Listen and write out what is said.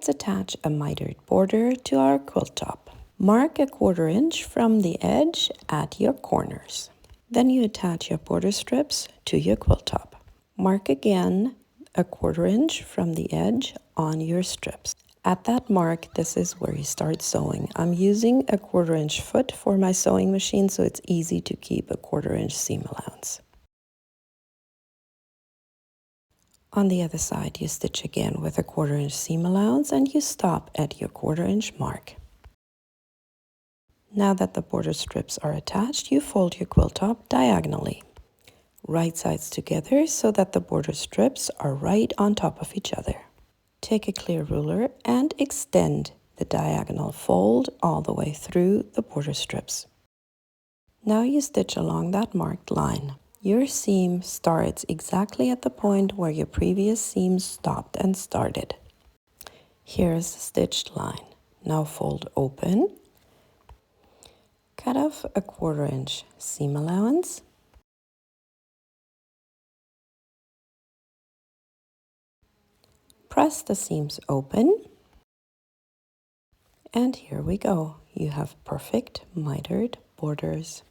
Let's attach a mitered border to our quilt top. Mark a 1/4 inch from the edge at your corners. Then you attach your border strips to your quilt top. Mark again a 1/4 inch from the edge on your strips. At that mark, this is where you start sewing. I'm using a 1/4 inch foot for my sewing machine, so it's easy to keep a 1/4 inch seam allowance. On the other side, you stitch again with a 1/4 inch seam allowance and you stop at your 1/4 inch mark. Now that the border strips are attached, you fold your quilt top diagonally. Right sides together so that the border strips are right on top of each other. Take a clear ruler and extend the diagonal fold all the way through the border strips. Now you stitch along that marked line. Your seam starts exactly at the point where your previous seam stopped and started. Here's the stitched line. Now fold open. Cut off a 1/4 inch seam allowance. Press the seams open. And here we go. You have perfect mitered borders.